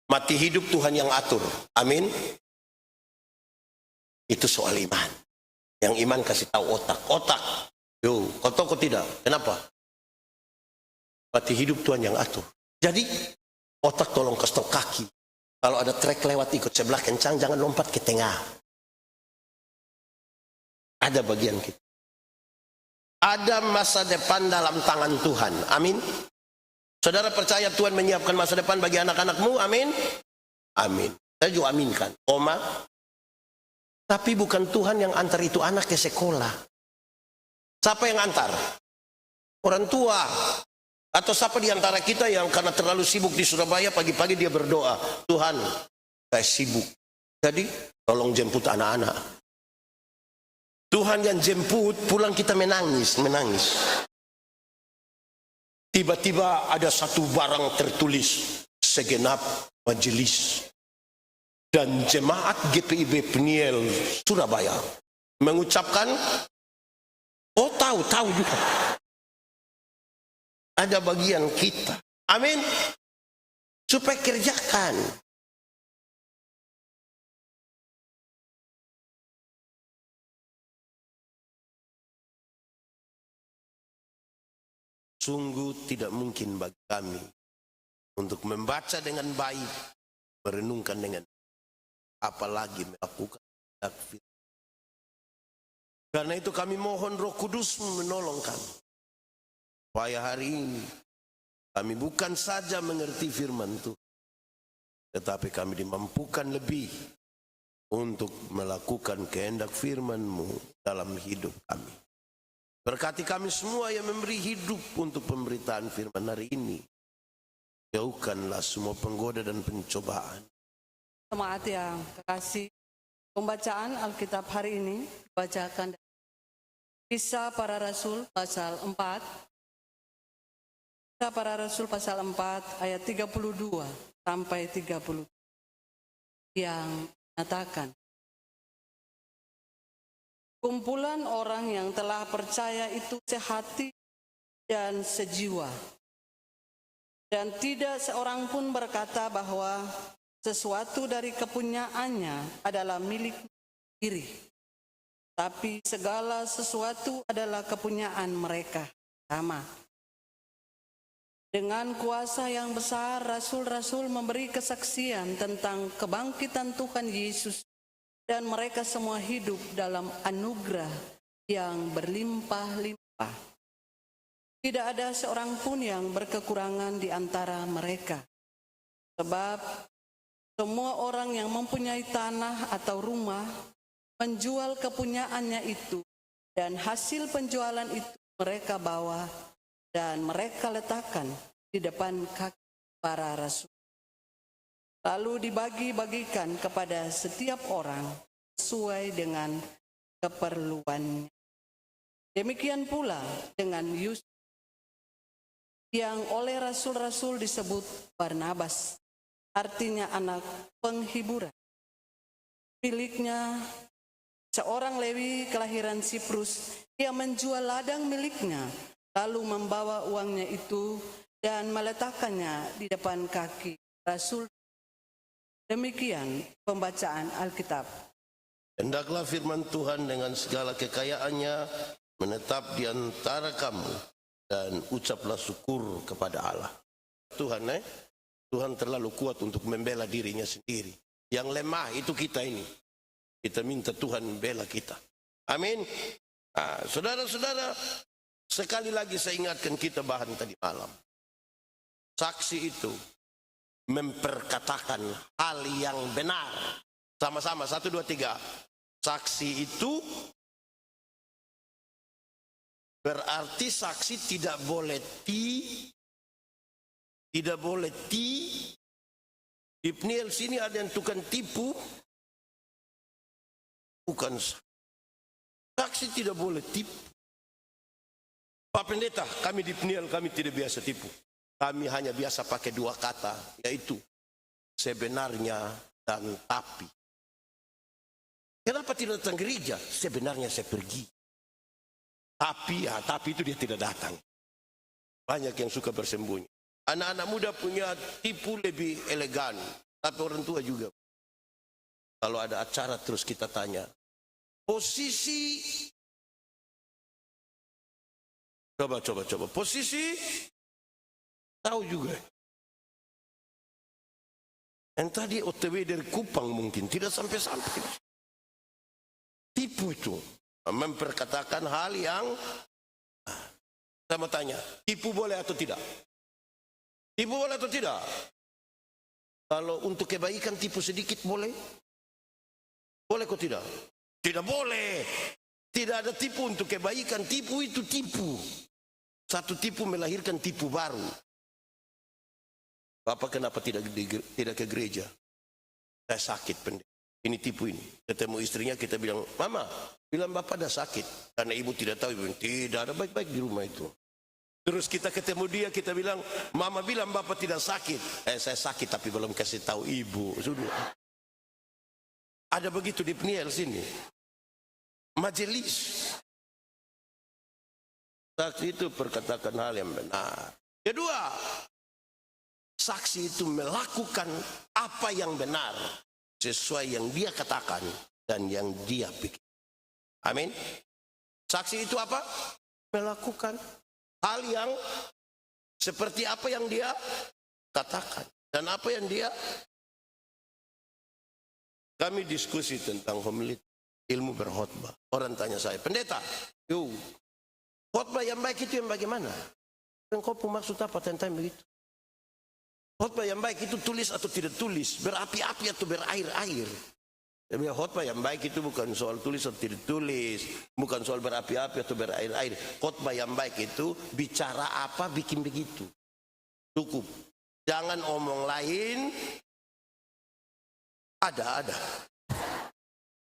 Mati hidup Tuhan yang atur. Amin. Itu soal iman. Yang iman kasih tahu otak. Otak. Yo, kau tahu kau tidak? Kenapa? Mati hidup Tuhan yang atur. Jadi otak tolong kasih tahu kaki. Kalau ada trek lewat ikut sebelah kencang, jangan lompat ke tengah. Ada bagian kita. Ada masa depan dalam tangan Tuhan. Amin. Saudara percaya Tuhan menyiapkan masa depan bagi anak-anakmu? Amin. Amin. Saya juga aminkan. Oma. Tapi bukan Tuhan yang antar itu anak ke sekolah. Siapa yang antar? Orang tua. Atau siapa di antara kita yang karena terlalu sibuk di Surabaya, pagi-pagi dia berdoa, Tuhan, saya sibuk. Jadi tolong jemput anak-anak. Tuhan yang jemput, pulang kita menangis. Tiba-tiba ada satu barang tertulis, segenap majelis dan jemaat GPIB Peniel Surabaya mengucapkan, oh tahu juga. Ada bagian kita. Amin. Supaya kerjakan. Sungguh tidak mungkin bagi kami untuk membaca dengan baik, merenungkan dengan apalagi melakukan takfir. Karena itu kami mohon Roh Kudus menolong kami. Supaya hari ini kami bukan saja mengerti firman Tuhan, tetapi kami dimampukan lebih untuk melakukan kehendak firman-Mu dalam hidup kami. Berkati kami semua yang memberi hidup untuk pemberitaan firman hari ini. Jauhkanlah semua penggoda dan pencobaan. Jemaat yang kekasih, pembacaan Alkitab hari ini dibacakan dari Kisah Para Rasul pasal 4. Kisah Para Rasul pasal 4 ayat 32 sampai 30 yang menyatakan, kumpulan orang yang telah percaya itu sehati dan sejiwa. Dan tidak seorang pun berkata bahwa sesuatu dari kepunyaannya adalah milik diri. Tapi segala sesuatu adalah kepunyaan mereka sama. Dengan kuasa yang besar, rasul-rasul memberi kesaksian tentang kebangkitan Tuhan Yesus. Dan mereka semua hidup dalam anugerah yang berlimpah-limpah. Tidak ada seorang pun yang berkekurangan di antara mereka. Sebab semua orang yang mempunyai tanah atau rumah menjual kepunyaannya itu, dan hasil penjualan itu mereka bawa dan mereka letakkan di depan kaki para rasul. Lalu dibagi-bagikan kepada setiap orang sesuai dengan keperluannya. Demikian pula dengan Yusuf yang oleh rasul-rasul disebut Barnabas, artinya anak penghiburan. Miliknya seorang Lewi kelahiran Siprus, dia menjual ladang miliknya, lalu membawa uangnya itu dan meletakkannya di depan kaki rasul. Demikian pembacaan Alkitab. Hendaklah firman Tuhan dengan segala kekayaannya menetap di antara kamu dan ucaplah syukur kepada Allah. Tuhan terlalu kuat untuk membela dirinya sendiri. Yang lemah itu kita ini. Kita minta Tuhan membela kita. Amin. Nah, saudara-saudara, sekali lagi saya ingatkan kita bahan tadi malam. Saksi itu memperkatakan hal yang benar. Sama-sama, 1, 2, 3. Saksi itu berarti saksi tidak boleh tidak boleh di Peniel sini ada yang tukang tipu. Bukan saksi tidak boleh tipu. Pak Pendeta, kami di Peniel kami tidak biasa tipu. Kami hanya biasa pakai 2 kata, yaitu sebenarnya dan tapi. Kenapa tidak datang gereja? Sebenarnya saya pergi. Tapi itu dia tidak datang. Banyak yang suka bersembunyi. Anak-anak muda punya tipu lebih elegan. Tapi orang tua juga. Kalau ada acara terus kita tanya, posisi, coba, posisi, tahu juga. Yang tadi OTW dari Kupang mungkin, tidak sampai-sampai. Tipu itu, memperkatakan hal yang, saya mau tanya, tipu boleh atau tidak? Tipu boleh atau tidak? Kalau untuk kebaikan tipu sedikit boleh? Boleh kok tidak? Tidak boleh. Tidak ada tipu untuk kebaikan. Tipu itu tipu. Satu tipu melahirkan tipu baru. Bapak kenapa tidak ke gereja? Saya sakit, pendeta. Ini tipu ini. Ketemu istrinya kita bilang, Mama, bilang Bapak ada sakit. Karena ibu tidak tahu. Ibu bilang, tidak ada baik-baik di rumah itu. Terus kita ketemu dia, kita bilang, Mama bilang Bapak tidak sakit. Saya sakit tapi belum kasih tahu ibu. Sudah. Ada begitu di Peniel sini. Majelis. Saksi itu perkatakan hal yang benar. Kedua, saksi itu melakukan apa yang benar sesuai yang dia katakan dan yang dia pikir. Amin. Saksi itu apa? Melakukan hal yang seperti apa yang dia katakan dan apa yang dia. Kami diskusi tentang homilit ilmu berkhotbah. Orang tanya saya, pendeta, khotbah yang baik itu yang bagaimana? Engkau maksud apa tentang begitu? Khotbah yang baik itu tulis atau tidak tulis, berapi-api atau berair-air. Khotbah yang baik itu bukan soal tulis atau tidak tulis, bukan soal berapi-api atau berair-air. Khotbah yang baik itu bicara apa, bikin begitu. Cukup. Jangan omong lain. Ada.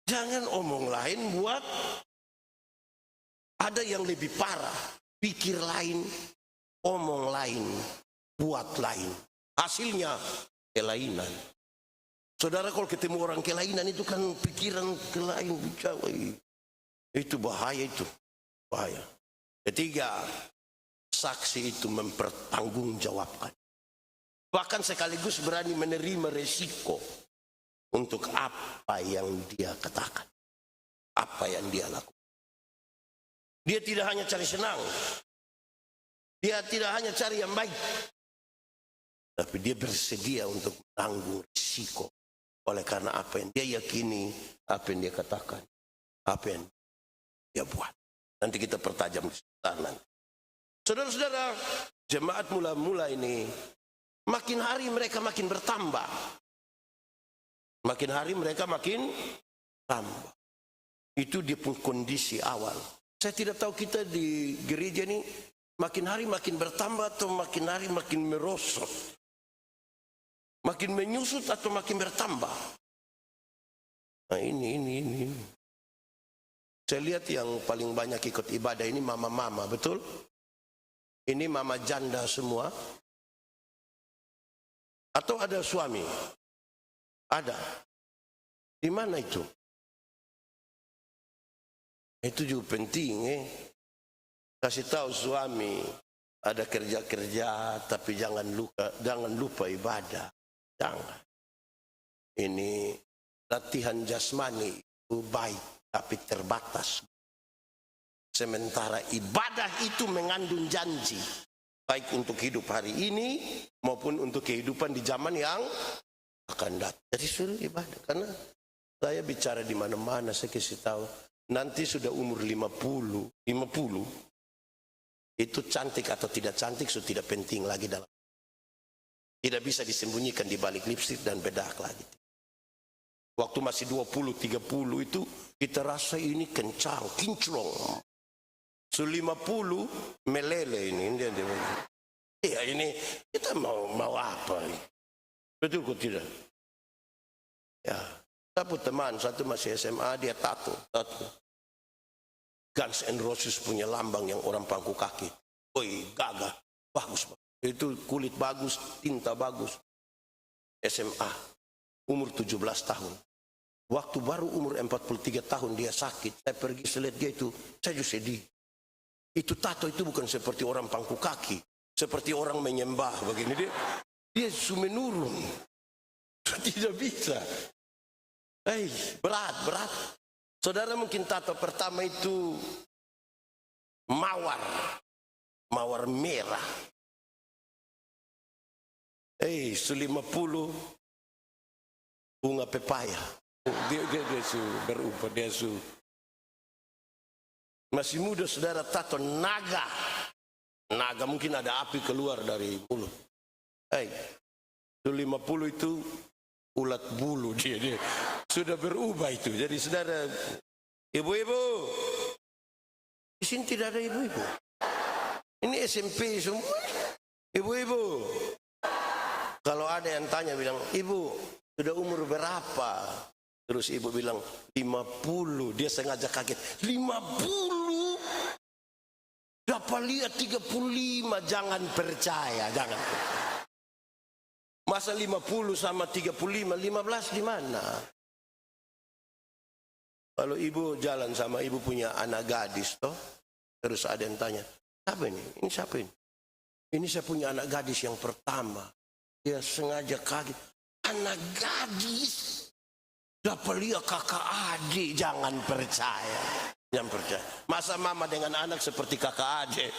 Jangan omong lain buat ada yang lebih parah. Pikir lain, omong lain, buat lain. Hasilnya kelainan. Saudara kalau ketemu orang kelainan itu kan pikiran kelain bicara. Itu bahaya itu. Bahaya. Ketiga, saksi itu mempertanggungjawabkan. Bahkan sekaligus berani menerima resiko untuk apa yang dia katakan. Apa yang dia lakukan. Dia tidak hanya cari senang. Dia tidak hanya cari yang baik. Tapi dia bersedia untuk menanggung risiko. Oleh karena apa yang dia yakini, apa yang dia katakan, apa yang dia buat. Nanti kita pertajam di sebentar nanti. Saudara-saudara, jemaat mula-mula ini, makin hari mereka makin bertambah. Makin hari mereka makin tambah. Itu dia pun kondisi awal. Saya tidak tahu kita di gereja ini, makin hari makin bertambah atau makin hari makin merosot. Makin menyusut atau makin bertambah. Nah ini. Saya lihat yang paling banyak ikut ibadah ini mama-mama, betul? Ini mama janda semua. Atau ada suami? Ada. Di mana itu? Itu juga penting. Kasih tahu suami, ada kerja-kerja tapi jangan lupa ibadah. Jangan. Ini latihan jasmani itu baik tapi terbatas. Sementara ibadah itu mengandung janji. Baik untuk hidup hari ini maupun untuk kehidupan di zaman yang akan datang. Jadi suruh ibadah. Karena saya bicara di mana-mana, saya kasih tahu. Nanti sudah umur 50. Itu cantik atau tidak cantik sudah tidak penting lagi dalam. Tidak bisa disembunyikan di balik lipstik dan bedak lagi. Waktu masih 20, 30 itu kita rasa ini kencang, kinclong. 50 melele ini. Ya ini kita mau apa ini? Betul kok tidak? Ya, satu teman, satu masih SMA, dia tato. Guns N' Roses punya lambang yang orang pangku kaki. Woi, gagah, bagus. Itu kulit bagus, tinta bagus. SMA, umur 17 tahun. Waktu baru umur 43 tahun dia sakit. Saya pergi lihat dia itu, saya juga sedih. Itu tato itu bukan seperti orang pangku kaki. Seperti orang menyembah begini. Dia menurun. Tidak bisa. Berat. Saudara mungkin tato pertama itu mawar merah. 50 bunga pepaya. Dia berubah, masih muda saudara tato naga. Naga mungkin ada api keluar dari mulut. 50 itu ulat bulu dia sudah berubah itu. Jadi saudara, ibu-ibu, di sini tidak ada ibu-ibu. Ini SMP semua. Ibu-ibu, kalau ada yang tanya bilang, ibu sudah umur berapa? Terus ibu bilang 50. Dia sengaja kaget. 50? Dapat lihat 35. Jangan percaya, jangan. Masa 50 sama 35, 15 di mana? Kalau ibu jalan sama ibu punya anak gadis toh, terus ada yang tanya, siapa ini? Ini siapa ini? Ini saya punya anak gadis yang pertama. Dia sengaja kaget. Anak gadis dapat lihat kakak adik. Jangan percaya. Jangan percaya. Masa mama dengan anak seperti kakak adik?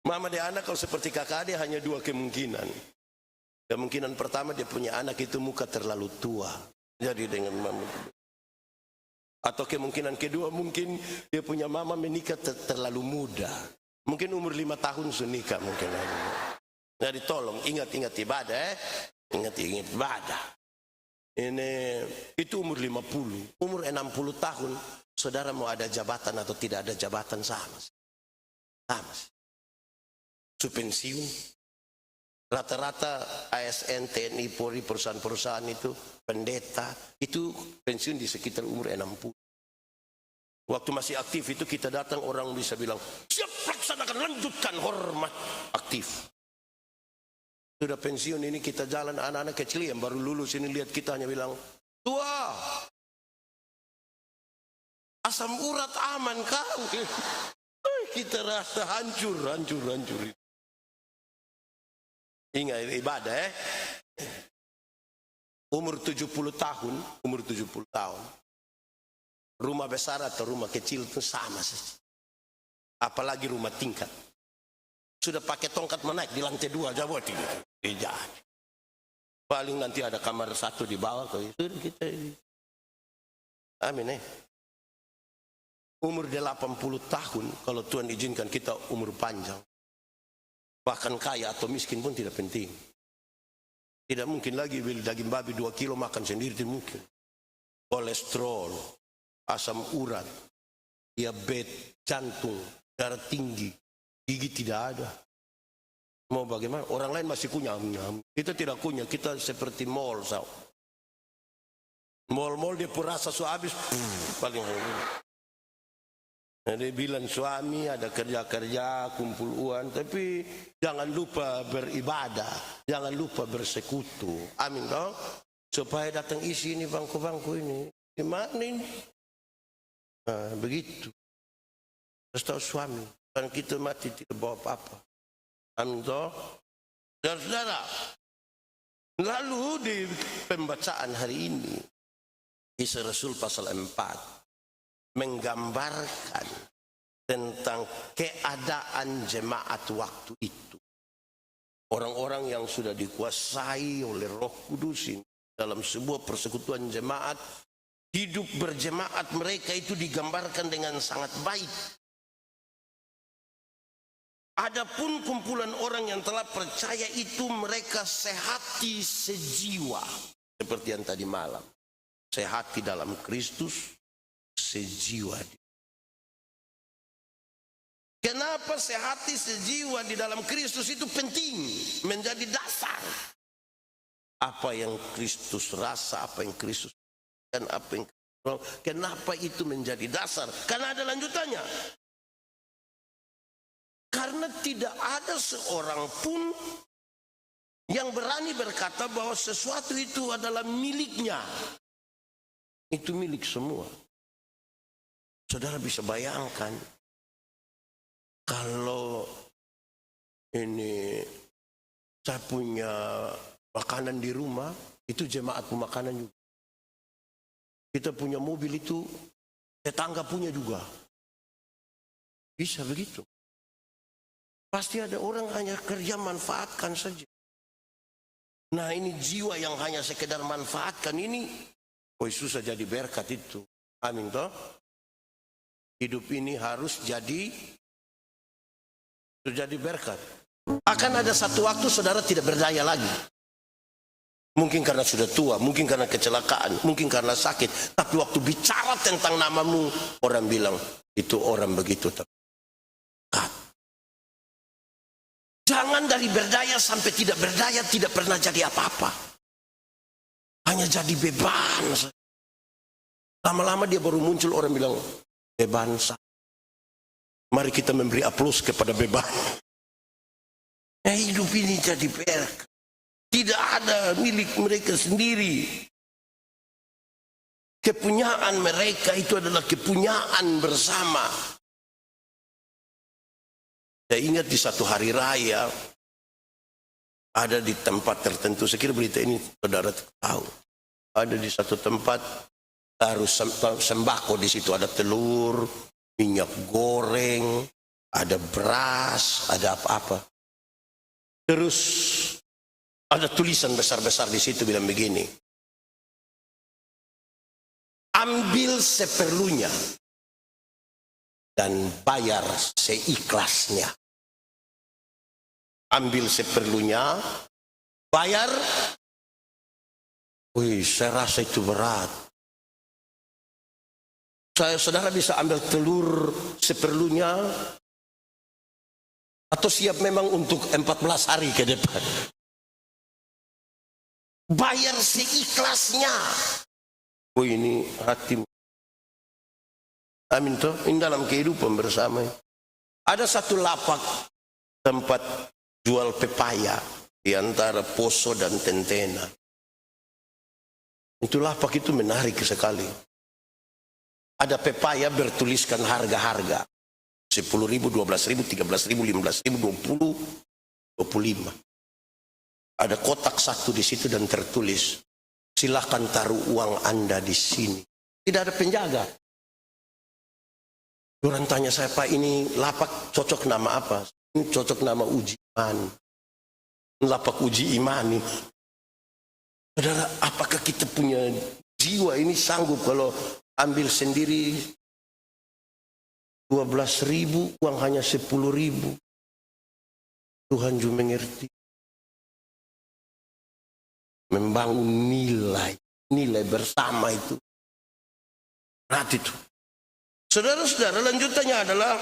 Mama dengan anak kalau seperti kakak adik hanya 2 kemungkinan. Kemungkinan pertama dia punya anak itu muka terlalu tua. Jadi dengan mama. Atau kemungkinan kedua mungkin dia punya mama menikah terlalu muda. Mungkin umur 5 tahun sudah nikah mungkin. Jadi tolong ingat-ingat ibadah. Ingat ibadah. Itu umur 50. Umur 60 tahun. Saudara mau ada jabatan atau tidak ada jabatan sama. Su pensiun. Rata-rata ASN, TNI, Polri, perusahaan-perusahaan itu, pendeta, itu pensiun di sekitar umur 60. Waktu masih aktif itu kita datang orang bisa bilang, siap laksanakan, lanjutkan, hormat, aktif. Sudah pensiun ini kita jalan, anak-anak kecil yang baru lulus ini lihat kita hanya bilang, tua, asam urat aman kau. Kita rasa hancur. Ingat ibadah umur 70 tahun, rumah besar atau rumah kecil itu sama saja. Apalagi rumah tingkat. Sudah pakai tongkat menaik di lantai 2 jauh tidak. Paling nanti ada kamar 1 di bawah sudah kita. Amin. Umur 80 tahun kalau Tuhan izinkan kita umur panjang. Bahkan kaya atau miskin pun tidak penting. Tidak mungkin lagi beli daging babi 2 kilo makan sendiri, tidak mungkin. Kolesterol, asam urat, diabetes, jantung, darah tinggi, gigi tidak ada. Mau bagaimana? Orang lain masih kunyah. Kita tidak kunyah, kita seperti mall. Mall dia pun rasa habis, paling dia bilang suami ada kerja-kerja, kumpul uang, tapi jangan lupa beribadah, jangan lupa bersekutu. Amin dong. Supaya datang isi ini bangku-bangku ini. Gimana ini? Begitu. Terus tahu suami, kan kita mati tidak bawa apa-apa. Amin dong. Dan saudara, lalu di pembacaan hari ini, Kisah Rasul pasal 4. Menggambarkan tentang keadaan jemaat waktu itu. Orang-orang yang sudah dikuasai oleh Roh Kudus ini dalam sebuah persekutuan jemaat, hidup berjemaat mereka itu digambarkan dengan sangat baik. Adapun kumpulan orang yang telah percaya itu mereka sehati sejiwa. Seperti yang tadi malam. Sehati dalam Kristus. Sejiwa. Kenapa sehati sejiwa di dalam Kristus itu penting, menjadi dasar. Apa yang Kristus rasa, apa yang Kristus dan apa yang kenapa itu menjadi dasar? Karena ada lanjutannya. Karena tidak ada seorang pun yang berani berkata bahwa sesuatu itu adalah miliknya. Itu milik semua. Saudara bisa bayangkan kalau ini saya punya makanan di rumah, Itu jemaat pemakanan juga. Kita punya mobil itu, tetangga punya juga. Bisa begitu. Pasti ada orang hanya kerja manfaatkan saja. Nah ini jiwa yang hanya sekedar manfaatkan ini, susah jadi berkat itu. Amin toh. Hidup ini harus jadi berkat. Akan ada satu waktu saudara tidak berdaya lagi. Mungkin karena sudah tua, mungkin karena kecelakaan, mungkin karena sakit. Tapi waktu bicara tentang namamu, orang bilang, itu orang begitu. Jangan dari berdaya sampai tidak berdaya, tidak pernah jadi apa-apa. Hanya jadi beban. Lama-lama dia baru muncul, orang bilang, beban. Mari kita memberi aplaus kepada beban. Hidup ini jadi berkat. Tidak ada milik mereka sendiri. Kepunyaan mereka itu adalah kepunyaan bersama. Saya ingat di satu hari raya, ada di tempat tertentu, saya kira berita ini saudara tahu. Ada di satu tempat, taruh sembako di situ, ada telur, minyak goreng, ada beras, ada apa-apa. Terus ada tulisan besar-besar di situ bilang begini, ambil seperlunya dan bayar seikhlasnya. Ambil seperlunya, bayar. Saya rasa itu berat. Saudara bisa ambil telur seperlunya, atau siap memang untuk 14 hari ke depan. Bayar seikhlasnya. Ini hatimu. Amin toh, ini dalam kehidupan bersama. Ada satu lapak tempat jual pepaya di antara Poso dan Tentena. Itu lapak itu menarik sekali. Ada pepaya bertuliskan harga-harga. 10.000, 12.000, 13.000, 15.000, 20, 25. Ada kotak satu di situ dan tertulis, silakan taruh uang Anda di sini. Tidak ada penjaga. Orang tanya saya, Pak, ini lapak cocok nama apa? Ini cocok nama uji iman. Lapak uji iman. Saudara, apakah kita punya jiwa ini sanggup kalau ambil sendiri 12.000, uang hanya 10.000. Tuhan juga mengerti. Membangun nilai bersama itu. Nah itu. Saudara-saudara, lanjutannya adalah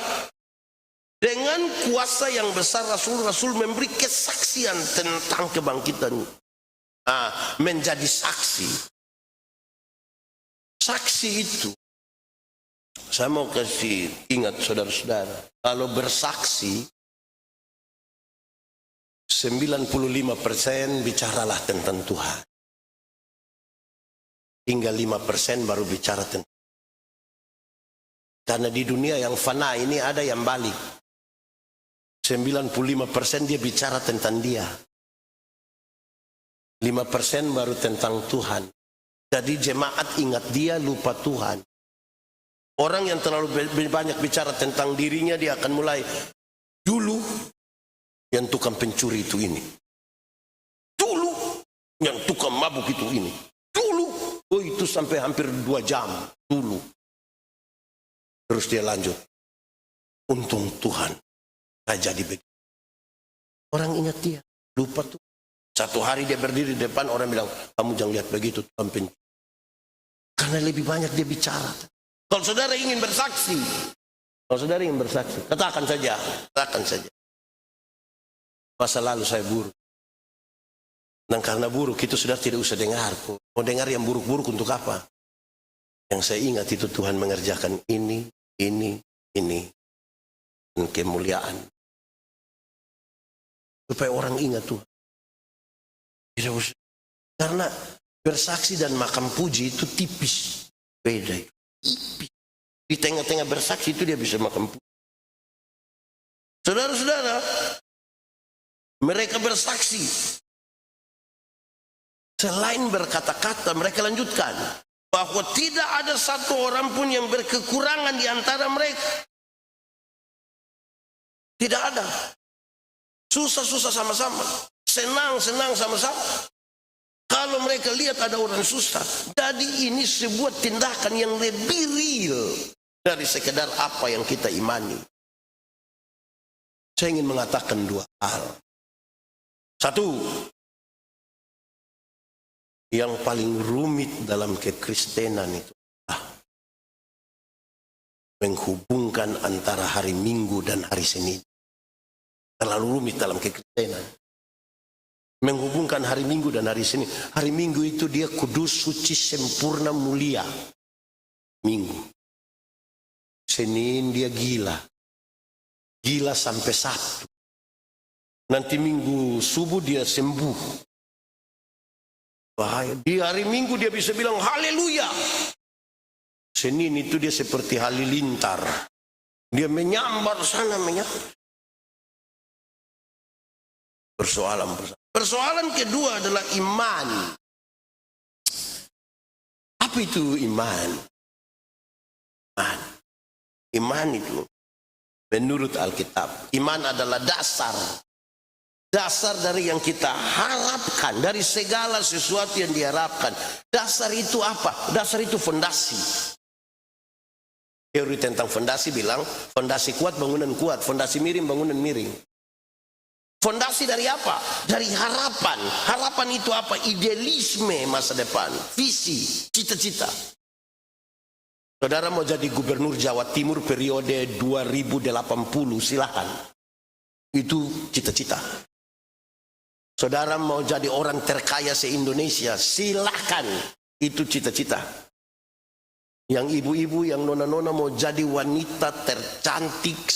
dengan kuasa yang besar Rasul memberi kesaksian tentang kebangkitan. Menjadi saksi. Saksi itu, saya mau kasih ingat saudara-saudara, kalau bersaksi 95% bicaralah tentang Tuhan. Tinggal 5% baru bicara tentang. Karena di dunia yang fana ini ada yang balik. 95% dia bicara tentang dia. 5% baru tentang Tuhan. Jadi jemaat ingat dia, lupa Tuhan. Orang yang terlalu banyak bicara tentang dirinya, dia akan mulai, dulu yang tukang pencuri itu ini. Dulu yang tukang mabuk itu ini. Dulu, itu sampai hampir 2 jam. Dulu. Terus dia lanjut. Untung Tuhan saya jadi begitu. Orang ingat dia, lupa tuh. Satu hari dia berdiri di depan, orang bilang, kamu jangan lihat begitu, Tuhan pencuri. Karena lebih banyak dia bicara. Kalau saudara ingin bersaksi, katakan saja. Masa lalu saya buruk. Dan karena buruk itu sudah tidak usah dengar. Mau dengar yang buruk-buruk untuk apa? Yang saya ingat itu Tuhan mengerjakan ini. Dan kemuliaan. Supaya orang ingat Tuhan. Tidak usah. Karena bersaksi dan makan puji itu tipis. Beda itu. Tipis. Di tengah-tengah bersaksi itu dia bisa makan puji. Saudara-saudara, mereka bersaksi. Selain berkata-kata, mereka lanjutkan bahwa tidak ada satu orang pun yang berkekurangan di antara mereka. Tidak ada. Susah-susah sama-sama, senang-senang sama-sama. Kalau mereka lihat ada orang susah, jadi ini sebuah tindakan yang lebih real dari sekedar apa yang kita imani. Saya ingin mengatakan dua hal. Satu, yang paling rumit dalam kekristenan itu menghubungkan antara hari Minggu dan hari Senin. Terlalu rumit dalam kekristenan. Menghubungkan hari Minggu dan hari Senin. Hari Minggu itu dia kudus, suci, sempurna, mulia. Minggu. Senin dia gila. Gila sampai Sabtu. Nanti Minggu subuh dia sembuh. Bahaya. Di hari Minggu dia bisa bilang haleluya. Senin itu dia seperti halilintar. Dia menyambar sana, menyambar. Persoalan kedua adalah iman. Apa itu iman? Iman itu menurut Alkitab, iman adalah dasar dari yang kita harapkan, dari segala sesuatu yang diharapkan. Dasar itu apa? Dasar itu fondasi. Teori tentang fondasi bilang, fondasi kuat bangunan kuat, fondasi miring bangunan miring. Fondasi dari apa? Dari harapan. Harapan itu apa? Idealisme masa depan, visi, cita-cita. Saudara mau jadi gubernur Jawa Timur periode 2080, silakan. Itu cita-cita. Saudara mau jadi orang terkaya se-Indonesia, silakan. Itu cita-cita. Yang ibu-ibu, yang nona-nona mau jadi wanita tercantik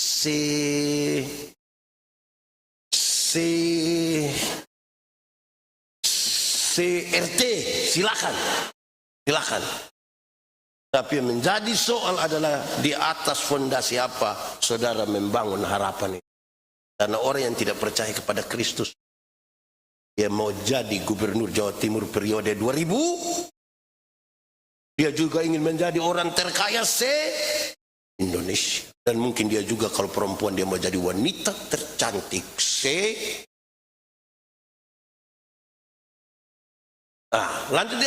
CRT, silakan. Silakan. Tapi yang menjadi soal adalah di atas fondasi apa saudara membangun harapan itu. Karena orang yang tidak percaya kepada Kristus, dia mau jadi gubernur Jawa Timur periode 2000, dia juga ingin menjadi orang terkaya se-Indonesia. Dan mungkin dia juga kalau perempuan dia mau jadi wanita tercantik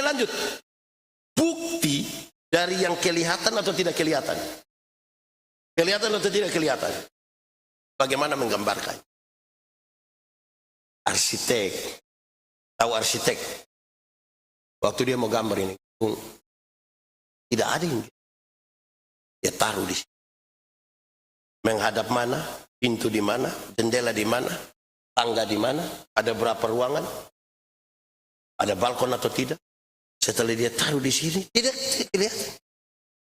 lanjut. Bukti dari yang kelihatan atau tidak kelihatan? Kelihatan atau tidak kelihatan? Bagaimana menggambarkan? Arsitek. Tahu arsitek? Waktu dia mau gambar ini, tidak ada yang dia taruh di sini. Menghadap mana? Pintu di mana? Jendela di mana? Tangga di mana? Ada berapa ruangan? Ada balkon atau tidak? Setelah dia taruh di sini, tidak kelihatan.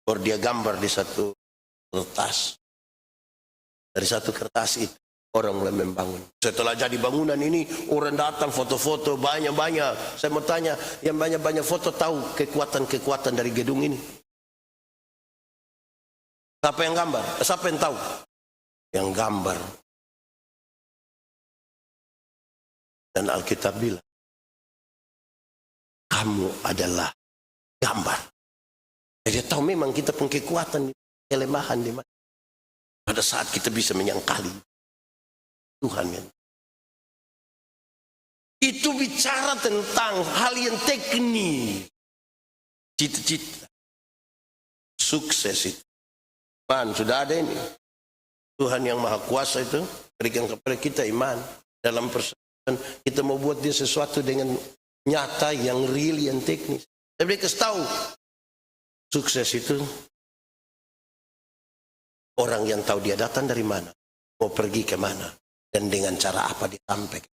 Baru dia gambar di satu kertas. Dari satu kertas itu orang mulai membangun. Setelah jadi bangunan ini, orang datang foto-foto banyak-banyak. Saya mau tanya, yang banyak-banyak foto tahu kekuatan-kekuatan dari gedung ini? Siapa yang gambar? Siapa yang tahu? Yang gambar. Dan Alkitab bilang, kamu adalah gambar. Jadi tahu memang kita punya kekuatan, kelemahan di mana. Pada saat kita bisa menyangkali Tuhan yang itu bicara tentang hal yang teknis, cita-cita, sukses itu. Sudah ada ini. Tuhan yang Maha Kuasa itu berikan kepada kita iman dalam persoalan kita mau buat dia sesuatu dengan nyata yang real, yang teknis. Tapi kita tahu sukses itu orang yang tahu dia datang dari mana, mau pergi ke mana, dan dengan cara apa disampaikan.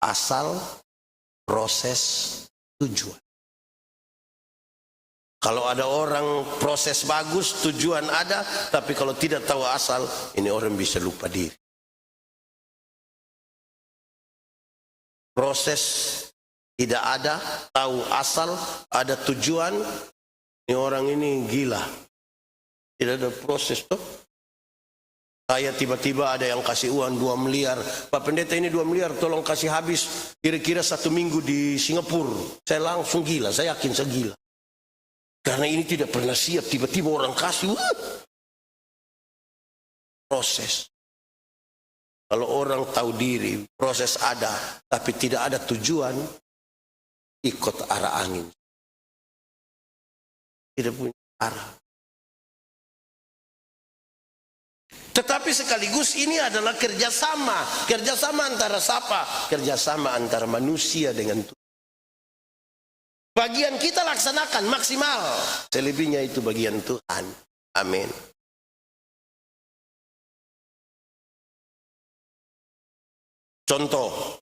Asal, proses, tujuan. Kalau ada orang proses bagus, tujuan ada, tapi kalau tidak tahu asal, ini orang bisa lupa diri. Proses tidak ada, tahu asal, ada tujuan, ini orang ini gila. Tidak ada proses tuh. Saya tiba-tiba ada yang kasih uang 2 miliar. Pak Pendeta, ini 2 miliar tolong kasih habis kira-kira 1 minggu di Singapura. Saya langsung gila, saya yakin saya gila. Karena ini tidak pernah siap, tiba-tiba orang kasih. Proses. Kalau orang tahu diri, proses ada, tapi tidak ada tujuan, ikut arah angin. Tidak punya arah. Tetapi sekaligus ini adalah kerjasama. Kerjasama antara siapa? Kerjasama antara manusia dengan Tuhan. Bagian kita laksanakan maksimal. Selebihnya itu bagian Tuhan. Amin. Contoh.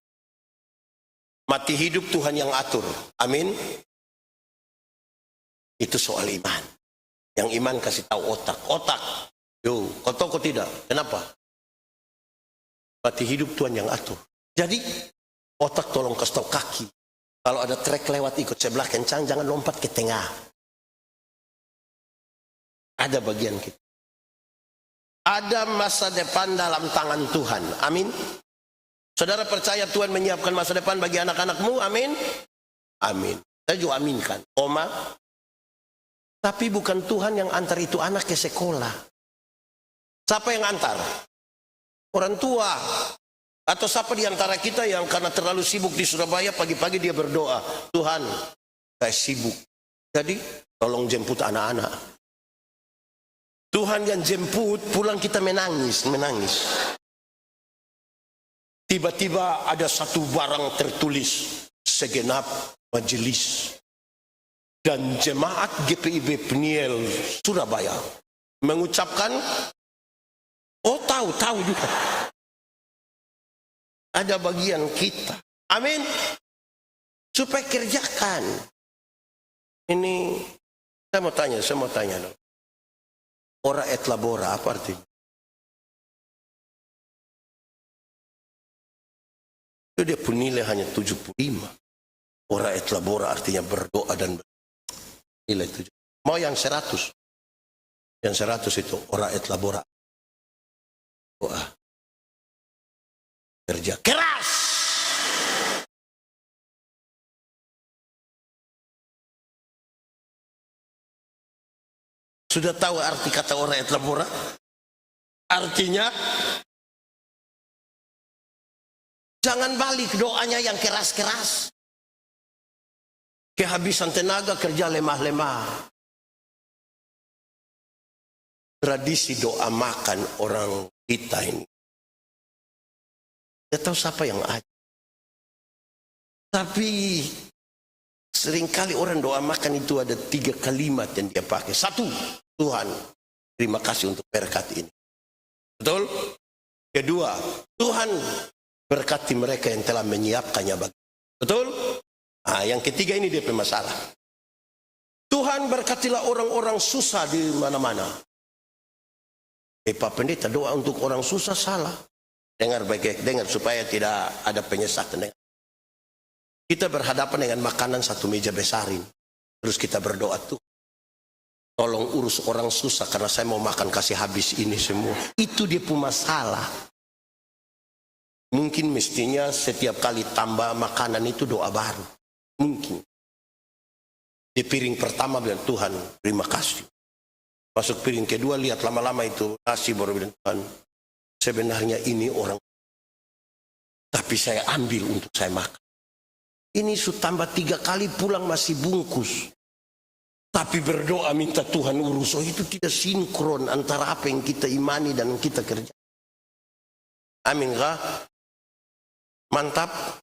Mati hidup Tuhan yang atur. Amin. Itu soal iman. Yang iman kasih tahu otak. Otak. Yo, kau tahu kau tidak? Kenapa? Mati hidup Tuhan yang atur. Jadi, otak tolong kasih tahu kaki. Kalau ada trek lewat ikut sebelah kencang, jangan lompat ke tengah. Ada bagian kita. Ada masa depan dalam tangan Tuhan. Amin. Saudara percaya Tuhan menyiapkan masa depan bagi anak-anakmu? Amin. Amin. Saya juga aminkan. Oma. Tapi bukan Tuhan yang antar itu anak ke sekolah. Siapa yang antar? Orang tua. Atau siapa di antara kita yang karena terlalu sibuk di Surabaya, pagi-pagi dia berdoa, Tuhan, saya sibuk. Jadi, tolong jemput anak-anak. Tuhan yang jemput, pulang kita menangis. Tiba-tiba ada satu barang tertulis, segenap majelis dan jemaat GPIB Peniel Surabaya mengucapkan, oh tahu juga. Ada bagian kita. Amin. Supaya kerjakan. Ini saya mau tanya dong. Ora et labora apa artinya? Itu dia pun nilai hanya 75. Ora et labora artinya berdoa dan nilai 7. Mau yang 100. Yang 100 itu ora et labora. Doa. Kerja keras. Sudah tahu arti kata ora et labora? Artinya jangan balik doanya yang keras-keras. Kehabisan tenaga, kerja lemah-lemah. Tradisi doa makan orang kita ini. Tidak tahu siapa yang ada. Tapi seringkali orang doa makan itu ada 3 kalimat yang dia pakai. 1, Tuhan, terima kasih untuk berkat ini. Betul? Kedua, Tuhan berkati mereka yang telah menyiapkannya bagi. Betul? Nah, yang ketiga ini dia masalah. Tuhan berkatilah orang-orang susah di mana-mana. Pak Pendeta, doa untuk orang susah salah. Dengar baik-baik, dengar supaya tidak ada penyesatan. Kita berhadapan dengan makanan satu meja besarin. Terus kita berdoa, tuh, tolong urus orang susah karena saya mau makan kasih habis ini semua. Itu dia pun masalah. Mungkin mestinya setiap kali tambah makanan itu doa baru. Mungkin. Di piring pertama bilang, Tuhan terima kasih. Masuk piring kedua, lihat lama-lama itu nasi baru bilang, Tuhan sebenarnya ini orang. Tapi saya ambil untuk saya makan. Ini sudah tambah 3 kali pulang masih bungkus. Tapi berdoa minta Tuhan urus. Oh, itu tidak sinkron antara apa yang kita imani dan yang kita kerja. Amin kah? Mantap.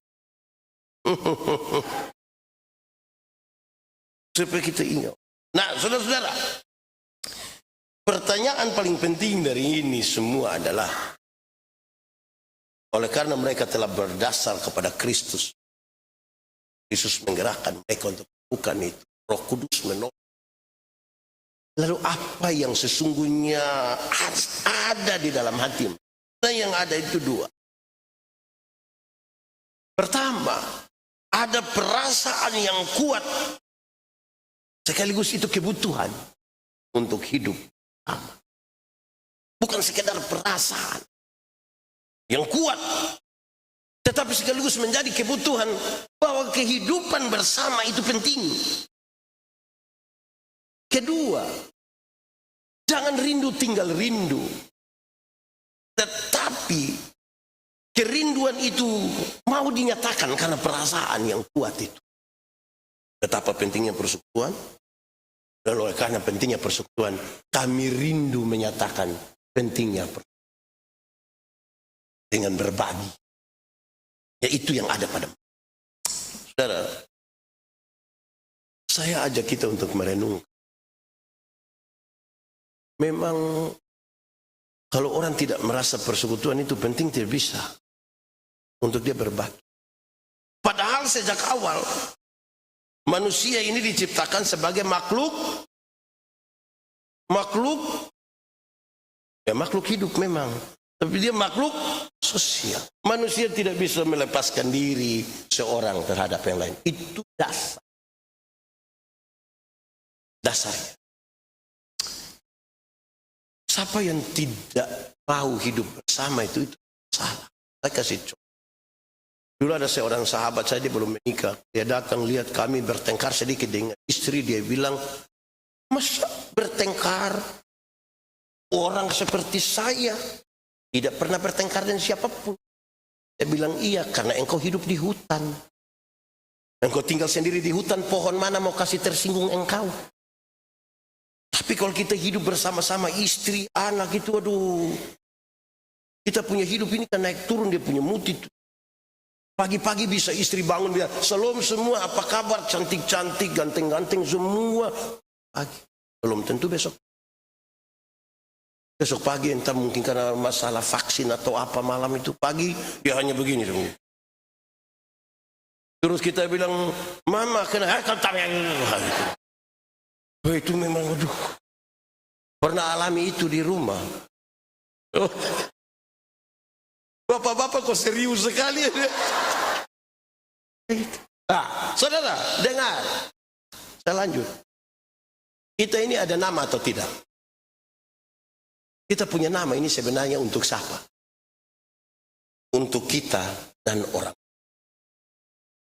Supaya kita ingat. Nah, saudara-saudara, pertanyaan paling penting dari ini semua adalah, oleh karena mereka telah berdasar kepada Kristus, Yesus menggerakkan mereka untuk melakukan itu. Roh Kudus menolong. Lalu apa yang sesungguhnya ada di dalam hati? Nah, yang ada itu 2. Pertama, ada perasaan yang kuat. Sekaligus itu kebutuhan untuk hidup. Bukan sekedar perasaan yang kuat, tetapi sekaligus menjadi kebutuhan bahwa kehidupan bersama itu penting. Kedua, jangan rindu tinggal rindu. Tetapi kerinduan itu mau dinyatakan karena perasaan yang kuat itu. Betapa pentingnya persekutuan. Dan oleh karena pentingnya persekutuan, kami rindu menyatakan pentingnya persekutuan. Dengan berbagi. Ya itu yang ada pada. Saudara, saya ajak kita untuk merenung. Memang kalau orang tidak merasa persekutuan itu penting, tidak bisa untuk dia berbagi. Padahal sejak awal manusia ini diciptakan sebagai makhluk hidup memang, tapi dia makhluk sosial. Manusia tidak bisa melepaskan diri seorang terhadap yang lain. Itu dasarnya. Siapa yang tidak mau hidup bersama itu salah. Saya kasih contoh. Dulu ada seorang sahabat saya, dia belum menikah. Dia datang lihat kami bertengkar sedikit dengan istri. Dia bilang, masa bertengkar? Orang seperti saya tidak pernah bertengkar dengan siapapun. Dia bilang, iya, karena engkau hidup di hutan. Engkau tinggal sendiri di hutan, pohon mana mau kasih tersinggung engkau? Tapi kalau kita hidup bersama-sama istri, anak itu, aduh. Kita punya hidup ini kan naik turun, dia punya mood itu. Pagi-pagi bisa istri bangun, bilang, "Salam semua, apa kabar? Cantik-cantik, ganteng-ganteng semua." Pagi. Belum tentu besok. Besok pagi entah mungkin karena masalah vaksin atau apa, malam itu pagi dia hanya begini semua. Terus kita bilang, "Mama kena itu memang aduh. Pernah alami itu di rumah." Oh. Bapak-bapak kok serius sekali. Saudara, dengar. Saya lanjut. Kita ini ada nama atau tidak? Kita punya nama ini sebenarnya untuk siapa? Untuk kita dan orang.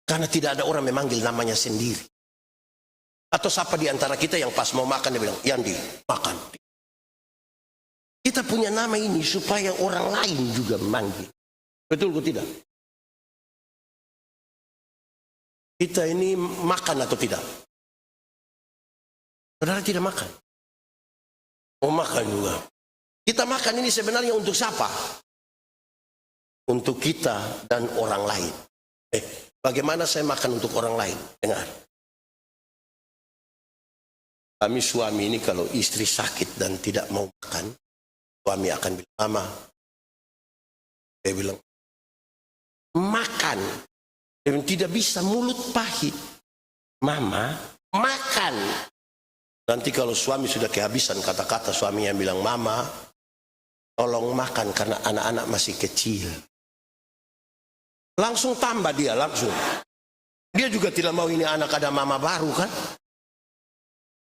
Karena tidak ada orang memanggil namanya sendiri. Atau siapa di antara kita yang pas mau makan dia bilang, "Yandi, makan." Kita punya nama ini supaya orang lain juga memanggil. Betul atau tidak? Kita ini makan atau tidak? Saudara tidak makan. Oh, makan juga. Kita makan ini sebenarnya untuk siapa? Untuk kita dan orang lain. Bagaimana saya makan untuk orang lain? Dengar. Kami suami ini kalau istri sakit dan tidak mau makan, suami akan bilang, "Mama." Dia bilang, "Makan." Dia bilang, "Tidak bisa, mulut pahit." "Mama, makan." Nanti kalau suami sudah kehabisan kata-kata, suaminya bilang, "Mama, tolong makan karena anak-anak masih kecil." Langsung tambah dia, langsung. Dia juga tidak mau ini anak ada mama baru kan.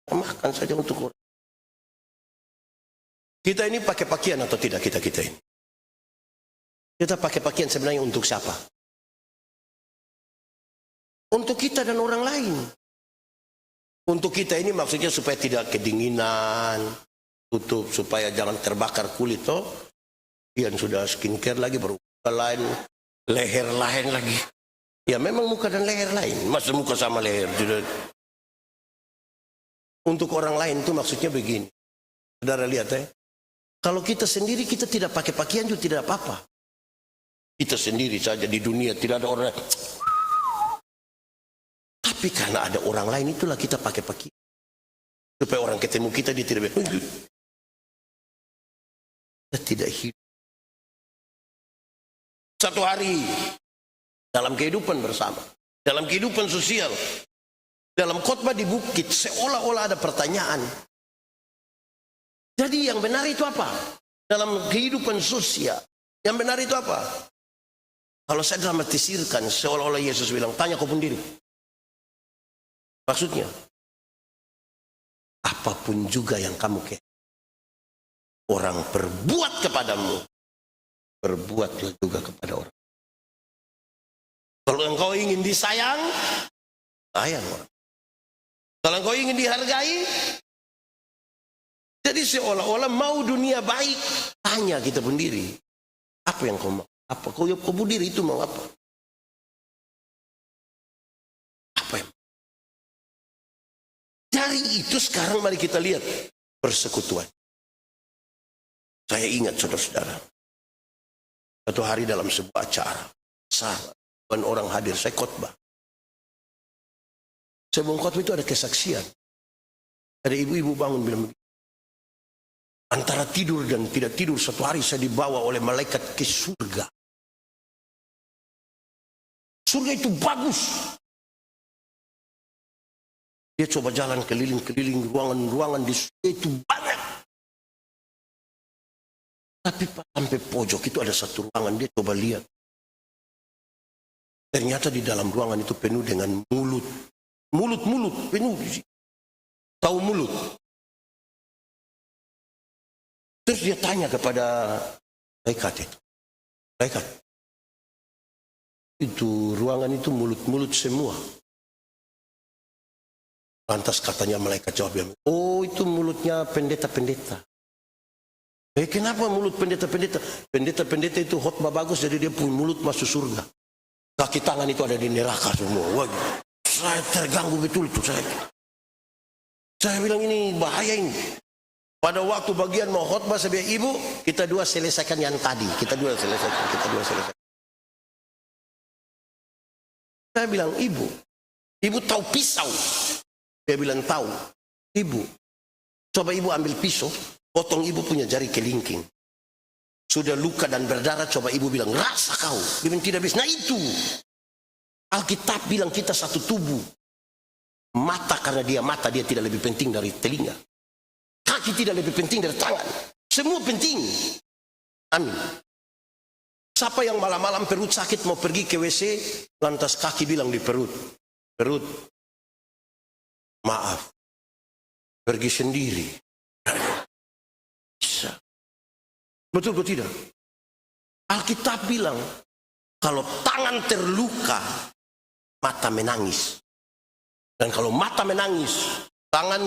Makan saja untuk orang. Kita ini pakai pakaian atau tidak kita ini? Kita pakai pakaian sebenarnya untuk siapa? Untuk kita dan orang lain. Untuk kita ini maksudnya supaya tidak kedinginan, tutup supaya jangan terbakar kulit toh. Yang sudah skincare lagi baru lain, leher lain lagi. Ya memang muka dan leher lain, masa muka sama leher tidak. Untuk orang lain itu maksudnya begini. Saudara lihat kalau kita sendiri kita tidak pakai pakaian juga tidak apa-apa. Kita sendiri saja di dunia tidak ada orang. Tapi karena ada orang lain itulah kita pakai pakaian. Supaya orang ketemu kita dia tidak kita tidak hidup. Satu hari dalam kehidupan bersama, dalam kehidupan sosial, dalam khotbah di bukit, seolah-olah ada pertanyaan. Jadi yang benar itu apa? Dalam kehidupan sosial, yang benar itu apa? Kalau saya dramatisirkan, seolah-olah Yesus bilang, "Tanya kau sendiri." Maksudnya, apapun juga yang kamu orang perbuat kepadamu, perbuatlah juga kepada orang. Kalau engkau ingin disayang, sayang orang. Kalau engkau ingin dihargai, jadi seolah-olah mau dunia baik. Tanya kita pun diri, apa yang kau mau? Apa kau diri itu mau apa? Apa yang? Dari itu sekarang mari kita lihat persekutuan. Saya ingat saudara-saudara, satu hari dalam sebuah acara, orang hadir, saya khotbah. Sebelum khotbah itu ada kesaksian. Ada ibu-ibu bangun bilang, antara tidur dan tidak tidur satu hari saya dibawa oleh malaikat ke surga. Surga itu bagus. Dia coba jalan keliling-keliling ruangan-ruangan di surga itu banyak. Tapi sampai pojok itu ada satu ruangan, dia coba lihat. Ternyata di dalam ruangan itu penuh dengan mulut. Mulut-mulut, penuh. Tahu mulut? Terus dia tanya kepada malaikat itu. Malaikat, itu ruangan itu mulut-mulut semua. Lantas katanya malaikat jawab, oh itu mulutnya pendeta-pendeta. Kenapa mulut pendeta-pendeta? Pendeta-pendeta itu khotbah bagus, jadi dia punya mulut masuk surga. Kaki tangan itu ada di neraka semua. Wah, saya terganggu betul tuh saya. Saya bilang ini bahaya ini. Pada waktu bagian mau khotbah saya bilang, ibu, kita dua selesaikan yang tadi. Kita dua selesaikan. Saya bilang, ibu tahu pisau? Dia bilang tahu. Ibu, coba ibu ambil pisau, potong ibu punya jari kelingking. Sudah luka dan berdarah, coba ibu bilang, rasa kau. Dia bilang tidak bisa. Nah itu. Alkitab bilang kita satu tubuh. Mata karena dia mata, dia tidak lebih penting dari telinga. Kaki tidak lebih penting dari tangan. Semua penting. Amin. Siapa yang malam-malam perut sakit mau pergi ke WC, lantas kaki bilang di perut. Perut, maaf. Pergi sendiri. Bisa. Betul atau tidak? Alkitab bilang, kalau tangan terluka, mata menangis. Dan kalau mata menangis, tangan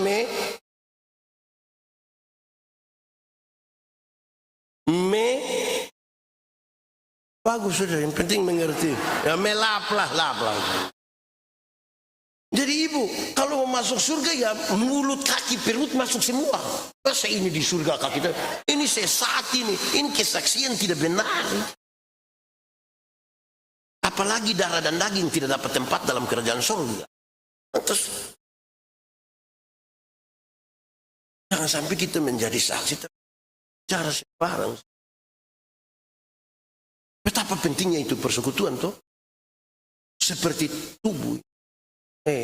bagus sudah, yang penting mengerti. Ya melaplah. Jadi ibu, kalau mau masuk surga ya mulut, kaki, perut masuk semua. Masa ini di surga kaki kita, ini sesat ini kesaksian tidak benar. Apalagi darah dan daging tidak dapat tempat dalam kerajaan surga. Terus jangan sampai kita menjadi saksi cara sembarang. Betapa pentingnya itu persekutuan toh. Seperti tubuh.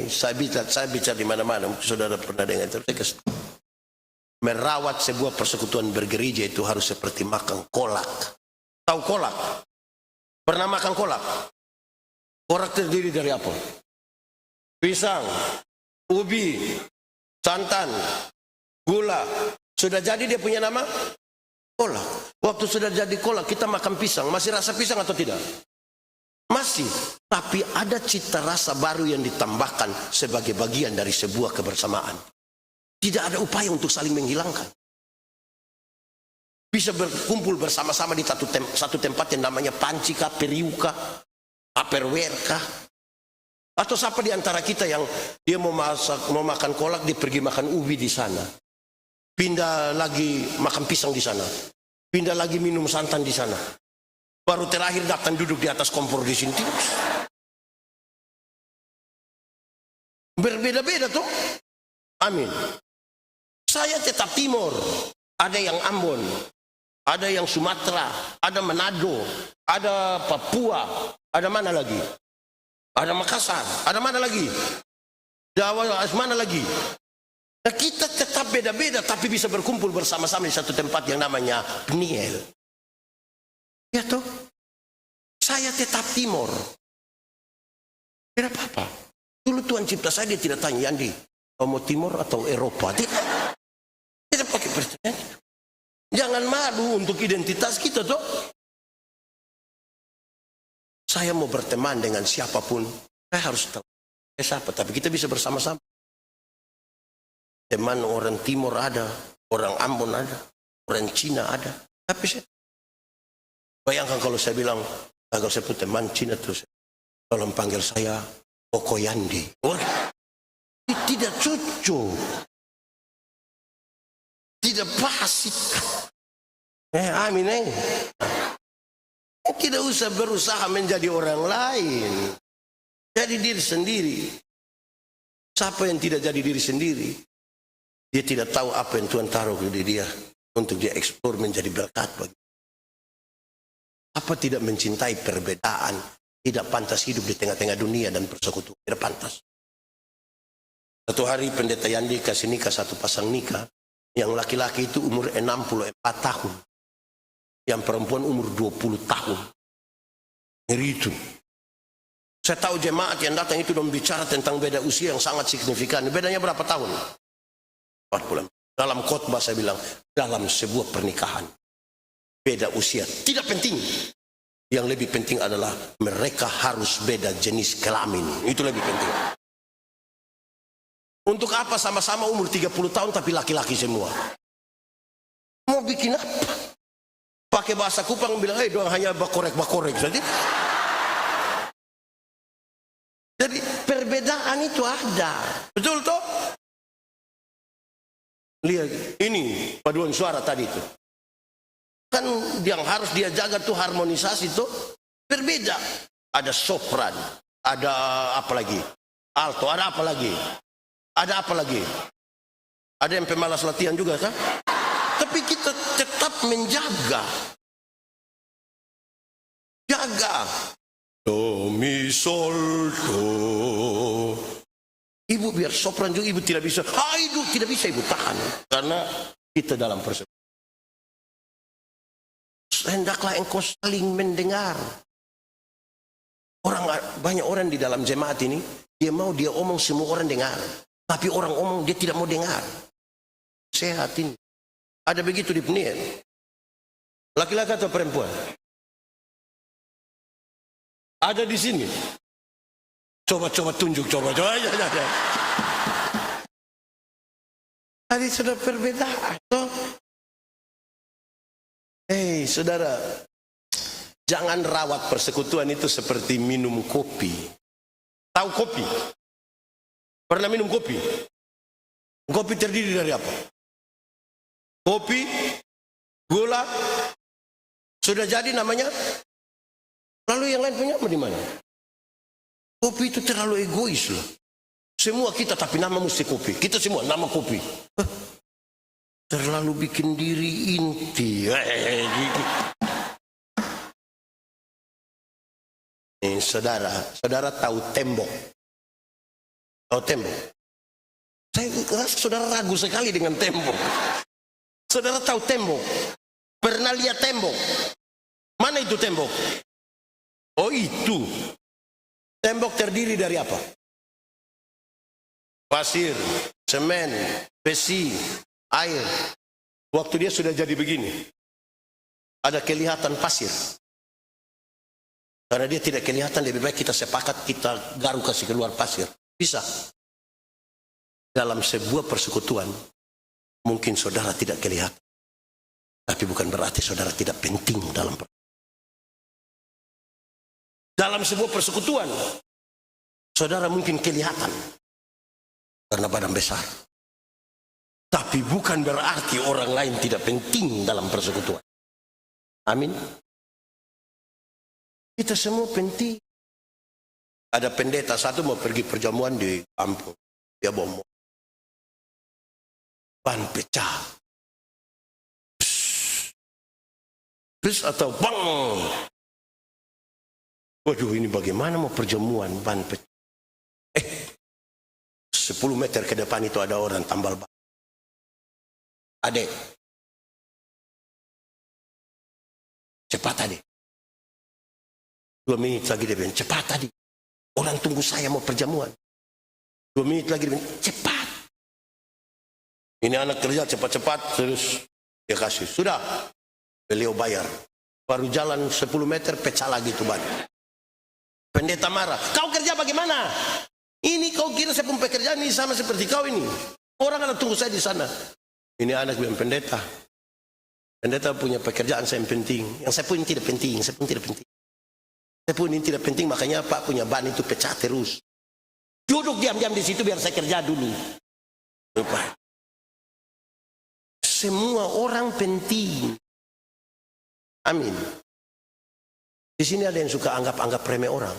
Saya bicara di mana-mana, mungkin saudara pernah dengar itu. Merawat sebuah persekutuan bergereja itu harus seperti makan kolak. Tahu kolak? Pernah makan kolak? Kolak terdiri dari apa? Pisang, ubi, santan, gula. Sudah jadi dia punya nama? Kolak. Waktu sudah jadi kolak, kita makan pisang. Masih rasa pisang atau tidak? Masih. Tapi ada cita rasa baru yang ditambahkan sebagai bagian dari sebuah kebersamaan. Tidak ada upaya untuk saling menghilangkan. Bisa berkumpul bersama-sama di satu tempat yang namanya pancika, periuka, aperwerka. Atau siapa di antara kita yang dia mau makan kolak, dia pergi makan ubi di sana. Pindah lagi makan pisang di sana. Pindah lagi minum santan di sana. Baru terakhir datang duduk di atas kompor di sini. Berbeda-beda tuh. Amin. Saya tetap Timur. Ada yang Ambon. Ada yang Sumatera. Ada Manado. Ada Papua. Ada mana lagi? Ada Makassar. Ada mana lagi? Jawa, mana lagi? Nah, kita tetap beda-beda tapi bisa berkumpul bersama-sama di satu tempat yang namanya Peniel. Ya toh? Saya tetap Timur. Tidak apa-apa. Dulu Tuhan cipta saya, dia tidak tanya, Yandi, kamu mau Timur atau Eropa? Tidak pakai pertanyaan itu. Jangan malu untuk identitas kita toh. Saya mau berteman dengan siapapun, saya harus tahu siapa, tapi kita bisa bersama-sama. Teman orang Timur ada, orang Ambon ada, orang Cina ada. Tapi saya bayangkan kalau saya bilang, kalau saya punya teman Cina terus, kalau panggil saya Okoyandi. Tidak cocok. Tidak pas. Amin. Tidak usah berusaha menjadi orang lain. Jadi diri sendiri. Siapa yang tidak jadi diri sendiri, dia tidak tahu apa yang Tuhan taruh di dia untuk dia eksplor menjadi berkat bagi. Apa tidak mencintai perbedaan, tidak pantas hidup di tengah-tengah dunia dan persekutuan, tidak pantas. Satu hari pendeta Yandi kasih nikah satu pasang nikah, yang laki-laki itu umur 64 tahun, yang perempuan umur 20 tahun. Ngeri itu. Saya tahu jemaat yang datang itu dan bicara tentang beda usia yang sangat signifikan. Bedanya berapa tahun? 40. Dalam khotbah saya bilang, dalam sebuah pernikahan, beda usia tidak penting. Yang lebih penting adalah mereka harus beda jenis kelamin. Itu lebih penting. Untuk apa sama-sama umur 30 tahun tapi laki-laki semua? Mau bikin apa? Pakai bahasa Kupang bilang, doang hanya bakorek-bakorek saja. Jadi perbedaan itu ada. Betul toh? Lihat, ini paduan suara tadi itu. Kan yang harus dia jaga tuh harmonisasi tuh berbeda. Ada sopran, ada apa lagi? Alto, ada apa lagi? Ada apa lagi? Ada yang pemalas latihan juga kan? Tapi kita tetap menjaga. Jaga. Do, mi, sol, do. Ibu biar sopran juga ibu tidak bisa. Ibu tidak bisa ibu tahan. Karena kita dalam persekutuan. Hendaklah engkau saling mendengar. Banyak orang di dalam jemaat ini, dia omong semua orang dengar. Tapi orang omong dia tidak mau dengar. Sehat ini. Ada begitu di dunia. Laki-laki atau perempuan? Ada di sini. Coba tunjuk, coba. Ya. Tadi sudah perbedaan. Saudara, jangan rawat persekutuan itu seperti minum kopi. Tahu kopi? Pernah minum kopi? Kopi terdiri dari apa? Kopi, gula, sudah jadi namanya. Lalu yang lain punya di mana? Kopi itu terlalu egois loh. Semua kita tapi nama mesti kopi. Kita semua nama kopi. Terlalu bikin diri inti. Saudara tahu tembok. Tahu tembok? Saya rasa saudara ragu sekali dengan tembok. Saudara tahu tembok? Pernah lihat tembok? Mana itu tembok? Oh itu. Tembok terdiri dari apa? Pasir, semen, besi, air. Waktu dia sudah jadi begini, ada kelihatan pasir. Karena dia tidak kelihatan, lebih baik kita sepakat kita garuk kasih keluar pasir. Bisa. Dalam sebuah persekutuan, mungkin saudara tidak kelihatan. Tapi bukan berarti saudara tidak penting dalam persekutuan. Dalam sebuah persekutuan, saudara mungkin kelihatan karena badan besar. Tapi bukan berarti orang lain tidak penting dalam persekutuan. Amin. Kita semua penting. Ada pendeta satu mau pergi perjamuan di kampung. Dia bawa ban pecah. Terus atau bang. Waduh, ini bagaimana mau perjamuan ban pecah. 10 meter ke depan itu ada orang tambal ban. Adek. Cepat adek. 2 menit lagi dia bilang, cepat tadi. Orang tunggu saya mau perjamuan. 2 menit lagi dia bilang, cepat. Ini anak kerja cepat-cepat terus Dia kasih, sudah. Beliau bayar. Baru jalan 10 meter, pecah lagi tuh ban. Pendeta marah. Kau kerja bagaimana? Ini kau kira saya pun pekerjaan ini sama seperti kau ini. Orang ada tunggu saya di sana. Ini anak bilang, pendeta. Pendeta punya pekerjaan saya yang penting. Yang saya pun tidak penting. Saya pun tidak penting. Saya pun ini tidak penting. Makanya Pak punya ban itu pecah terus. Duduk diam-diam di situ biar saya kerja dulu. Lupa. Semua orang penting. Amin. Di sini ada yang suka anggap remeh orang.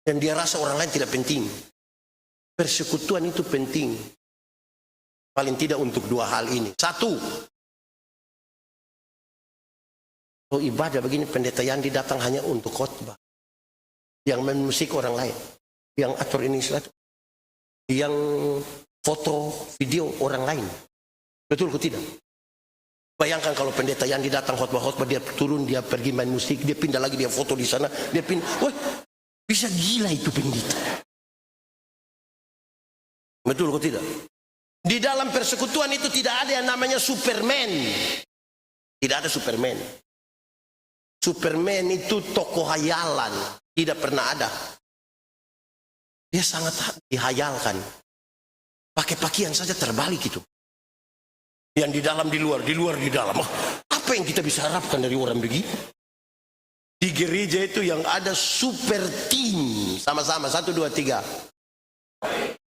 Dan dia rasa orang lain tidak penting. Persekutuan itu penting. Paling tidak untuk dua hal ini. Satu. Kalau ibadah begini, pendeta Yandi datang hanya untuk khotbah. Yang memusik orang lain. Yang atur ini selatu. Yang foto, video orang lain. Betul atau tidak? Bayangkan kalau pendeta Yandi datang khotbah-khotbah, dia turun, dia pergi main musik, dia pindah lagi, dia foto di sana, dia pindah. Wah, bisa gila itu pendeta. Betul atau tidak? Di dalam persekutuan itu tidak ada yang namanya Superman. Tidak ada Superman. Superman itu tokoh hayalan. Tidak pernah ada. Dia sangat dihayalkan. Pakai pakaian saja terbalik itu. Yang di dalam di luar, di luar di dalam. Apa yang kita bisa harapkan dari orang begitu? Di gereja itu yang ada super team. Sama-sama, 1, 2, 3.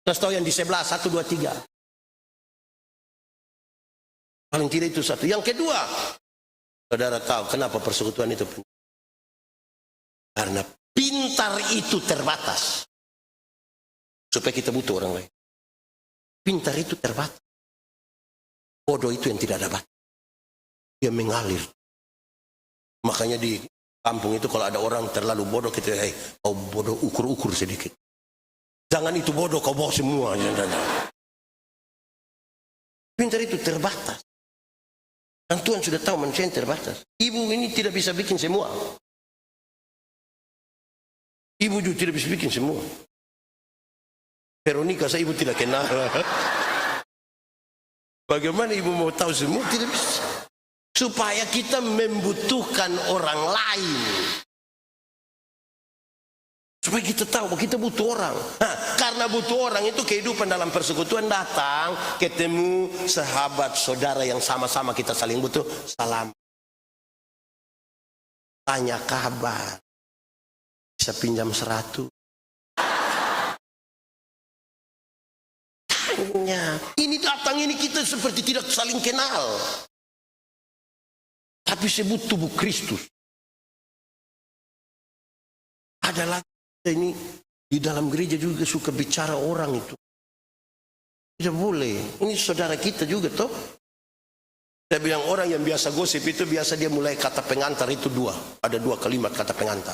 Terus tahu yang di sebelah, 1, 2, 3. Paling tidak itu satu. Yang kedua, saudara tahu kenapa persekutuan itu penting? Karena pintar itu terbatas. Supaya kita butuh orang lain. Pintar itu terbatas. Bodoh itu yang tidak ada batas. Dia mengalir. Makanya di kampung itu kalau ada orang terlalu bodoh, kita kau bodoh, ukur-ukur sedikit. Jangan itu bodoh, kau bawa semua. Pintar itu terbatas. Dan Tuhan sudah tahu manusia yang terbatas. Ibu ini tidak bisa bikin semua. Ibu juga tidak bisa bikin semua. Veronica saya ibu tidak kenal. Bagaimana ibu mau tahu semua? Tidak bisa. Supaya kita membutuhkan orang lain. Supaya kita tahu bahwa kita butuh orang. Nah, karena butuh orang itu kehidupan dalam persekutuan datang, ketemu sahabat saudara yang sama-sama kita saling butuh. Salam. Tanya kabar. Bisa pinjam 100. Tanya. Ini datang ini kita seperti tidak saling kenal. Tapi sebut tubuh Kristus. Ada lagi. Ini di dalam gereja juga suka bicara orang itu. Tidak boleh. Ini saudara kita juga toh. Saya bilang orang yang biasa gosip itu biasa dia mulai kata pengantar itu 2. Ada 2 kalimat kata pengantar.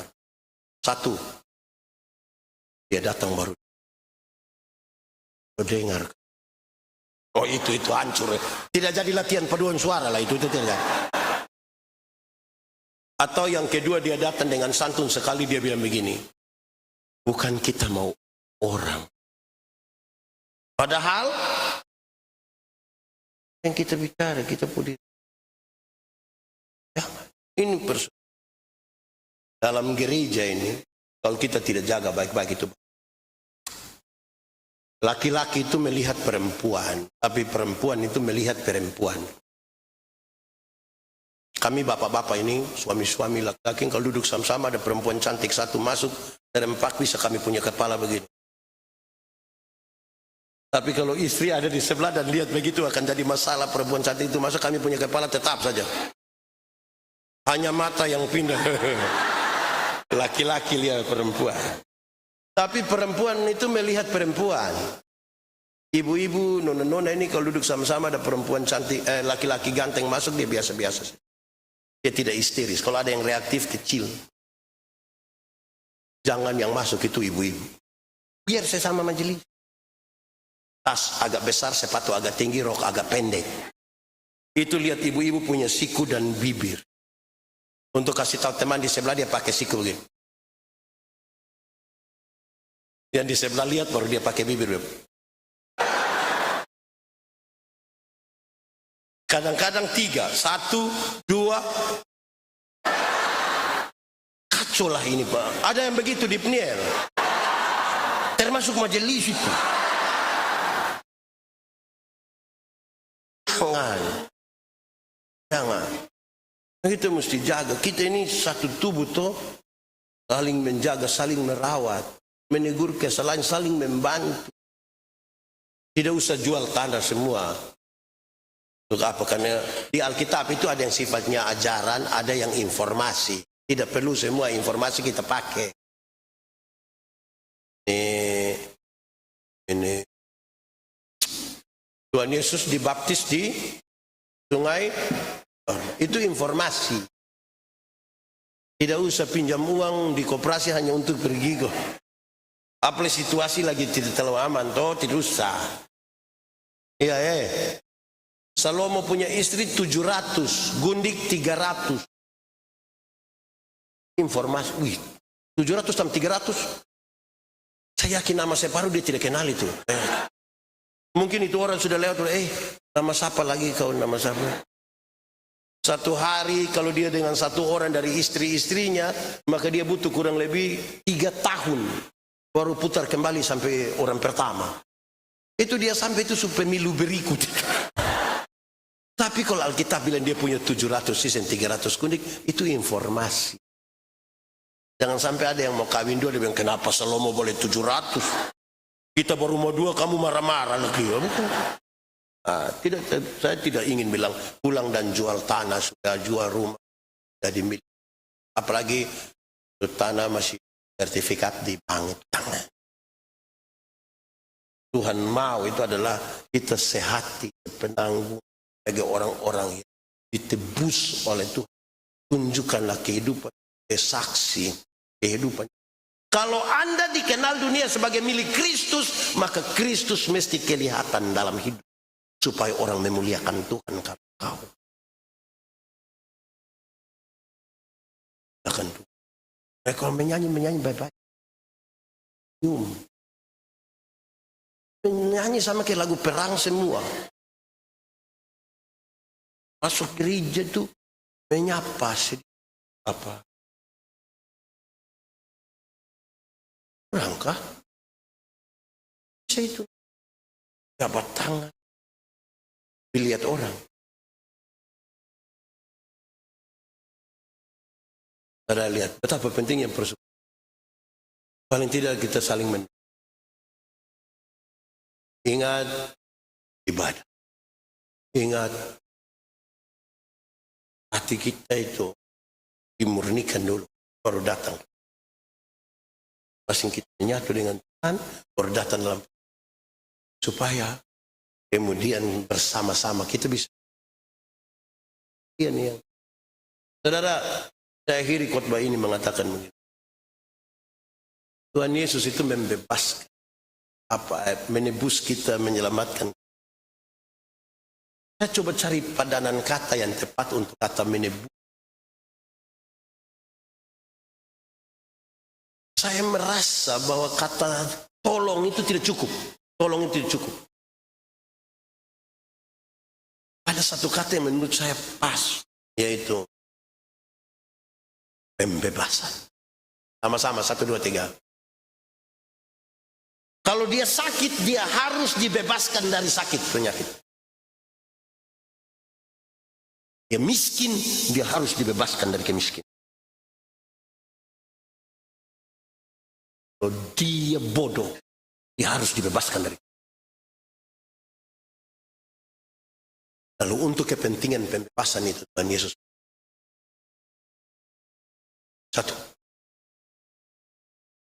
1. Dia datang baru. Dengar. Oh itu hancur. Tidak jadi latihan paduan suara lah itu tidak. Atau yang kedua dia datang dengan santun sekali dia bilang begini. Bukan kita mau orang. Padahal yang kita bicara, kita boleh. Ya, ini dalam gereja ini, kalau kita tidak jaga baik-baik itu. Laki-laki itu melihat perempuan, tapi perempuan itu melihat perempuan. Kami bapak-bapak ini, suami-suami laki-laki, kalau duduk sama-sama ada perempuan cantik satu masuk, terempak bisa kami punya kepala begini. Tapi kalau istri ada di sebelah dan lihat begitu akan jadi masalah perempuan cantik itu masuk, kami punya kepala tetap saja. Hanya mata yang pindah. Laki-laki lihat perempuan. Tapi perempuan itu melihat perempuan. Ibu-ibu, nona-nona ini kalau duduk sama-sama ada perempuan cantik, laki-laki ganteng masuk, dia biasa-biasa. Dia tidak histeris. Kalau ada yang reaktif kecil, jangan yang masuk itu ibu-ibu. Biar saya sama majelis. Tas agak besar, sepatu agak tinggi, rok agak pendek. Itu lihat ibu-ibu punya siku dan bibir. Untuk kasih tahu teman di sebelah dia pakai siku gitu. Yang di sebelah lihat baru dia pakai bibir. Kadang-kadang 3, 1, 2. Kacau lah ini Pak. Ada yang begitu di Pniel. Termasuk majelis itu. Jangan. Kita mesti jaga. Kita ini satu tubuh toh. Saling menjaga, saling merawat. Menegur kesalahan, saling membantu. Tidak usah jual tanah semua. Untuk apa? Karena di Alkitab itu ada yang sifatnya ajaran, ada yang informasi. Tidak perlu semua informasi kita pakai. Ini Tuhan Yesus dibaptis di sungai. Itu informasi. Tidak usah pinjam uang di koperasi hanya untuk pergi kok. Apalagi situasi lagi tidak terlalu aman, toh tidak usah. Iya, Salomo punya istri 700, gundik 300. Informasi, 700 tambah 300. Saya yakin nama separuh dia tidak kenal itu. Mungkin itu orang sudah lewat, nama siapa lagi kau, nama siapa? Satu hari kalau dia dengan satu orang dari istri-istrinya, maka dia butuh kurang lebih 3 tahun. Baru putar kembali sampai orang pertama. Itu dia sampai itu pemilu berikut. Tapi kalau Alkitab bilang dia punya 700 sisen 300 gundik, itu informasi. Jangan sampai ada yang mau kawin 2, dia bilang kenapa Salomo boleh 700? Kita baru mau 2, kamu marah-marah lagi. Tidak, saya tidak ingin bilang pulang dan jual tanah, sudah jual rumah, jadi milik. Apalagi tanah masih sertifikat di bank. Jangan. Tuhan mau itu adalah kita sehati, penanggung bagi orang-orang yang ditebus oleh Tuhan. Tunjukkanlah kehidupan, saksi kehidupan. Kalau Anda dikenal dunia sebagai milik Kristus, maka Kristus mesti kelihatan dalam hidup. Supaya orang memuliakan Tuhan karena kau. Akan Tuhan. Mereka menyanyi baik-baik. Menyanyi sama kayak lagu perang semua. Masuk gereja tuh menyapa apa? Perangkah? Saya itu jabat tangan. Dilihat orang. Kita lihat betapa pentingnya persekutuan. Paling tidak kita saling ingat ibadah. Ingat hati kita itu dimurnikan dulu, baru datang. Masing kita menyatu dengan Tuhan, baru datang dalam supaya kemudian bersama-sama kita bisa. Saudara, saya akhiri khotbah ini mengatakan begini. Tuhan Yesus itu membebaskan, menebus kita, menyelamatkan. Saya coba cari padanan kata yang tepat untuk kata menebus. Saya merasa bahwa kata tolong itu tidak cukup. Tolong itu tidak cukup. Ada satu kata yang menurut saya pas, yaitu pembebasan. Sama-sama, 1, 2, 3. Kalau dia sakit, dia harus dibebaskan dari sakit penyakit. Dia miskin, dia harus dibebaskan dari kemiskinan. Kalau dia bodoh, dia harus dibebaskan dari. Lalu untuk kepentingan pembebasan itu Tuhan Yesus. 1.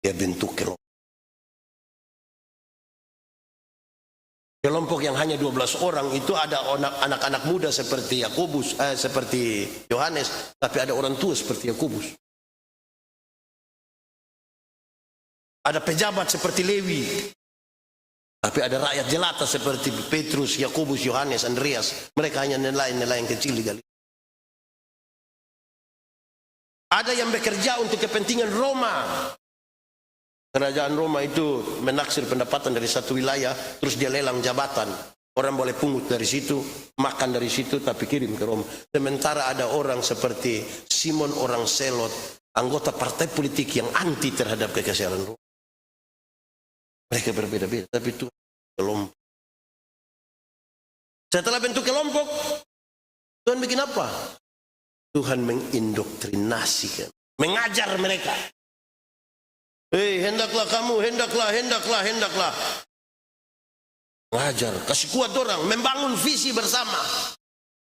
Dia bentuk kelompok. Kelompok yang hanya 12 orang itu ada anak-anak muda seperti Yakobus, seperti Yohanes, tapi ada orang tua seperti Yakobus. Ada pejabat seperti Lewi, tapi ada rakyat jelata seperti Petrus, Yakobus, Yohanes, Andreas. Mereka hanya nelayan-nelayan kecil di Galilea. Ada yang bekerja untuk kepentingan Roma. Kerajaan Roma itu menaksir pendapatan dari satu wilayah, terus dia lelang jabatan. Orang boleh pungut dari situ, makan dari situ, tapi kirim ke Roma. Sementara ada orang seperti Simon orang Selot, anggota partai politik yang anti terhadap kekaisaran Roma. Mereka berbeda-beda, tapi Tuhan kelompok. Setelah bentuk kelompok, Tuhan bikin apa? Tuhan mengindoktrinasikan, mengajar mereka. Hendaklah kamu, hendaklah. Mengajar, kasih kuat orang, membangun visi bersama.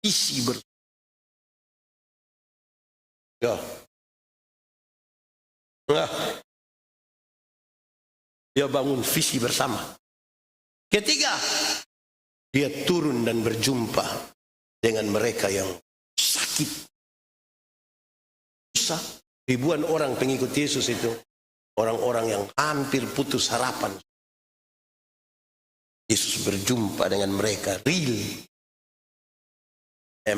Visi bersama. Ya. Nah. Dia bangun visi bersama. Ketiga, dia turun dan berjumpa dengan mereka yang sakit. Bisa. Ribuan orang pengikut Yesus itu, orang-orang yang hampir putus harapan. Yesus berjumpa dengan mereka, real. 4.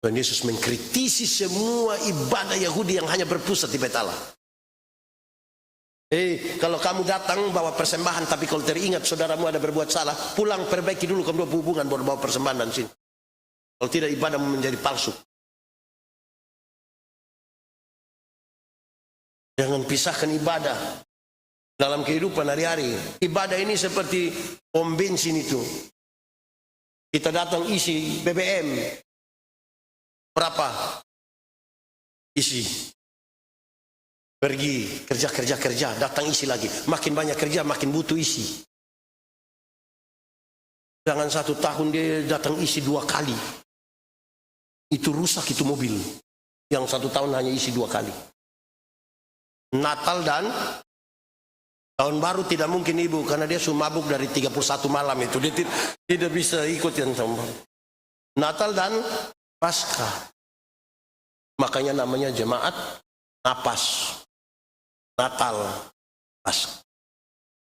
Tuhan Yesus mengkritisi semua ibadah Yahudi yang hanya berpusat di Bait Allah. Kalau kamu datang bawa persembahan, tapi kalau teringat saudaramu ada berbuat salah, pulang perbaiki dulu kamu hubungan baru bawa persembahan dan sini. Kalau tidak ibadahmu menjadi palsu. Jangan pisahkan ibadah dalam kehidupan hari-hari. Ibadah ini seperti pom bensin itu. Kita datang isi BBM. Berapa? Isi. Pergi kerja, datang isi lagi. Makin banyak kerja, makin butuh isi. Jangan 1 tahun dia datang isi 2 kali. Itu rusak itu mobil. Yang 1 tahun hanya isi 2 kali. Natal dan Tahun Baru tidak mungkin ibu, karena dia sudah mabuk dari 31 malam itu. Dia tidak bisa ikut yang tahun baru. Natal dan Paskah. Makanya namanya jemaat napas. Natal, Paskah.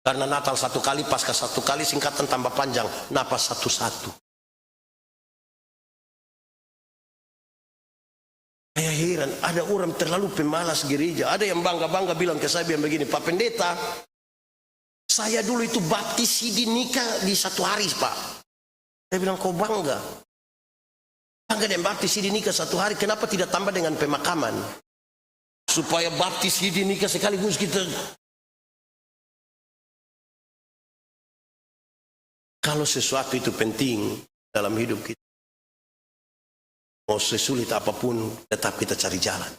Karena Natal 1 kali, Paskah 1 kali, singkatan tambah panjang. Napas 1-1. Saya heran, ada orang terlalu pemalas gereja. Ada yang bangga-bangga bilang ke saya begini, Pak Pendeta, saya dulu itu baptis Sidi nikah di 1 hari, Pak. Saya bilang, kau bangga? Bangga dengan baptis Sidi nikah 1 hari, kenapa tidak tambah dengan pemakaman? Supaya baptis Sidi nikah sekaligus kita. Kalau sesuatu itu penting dalam hidup kita, mau sesulit apapun, tetap kita cari jalan.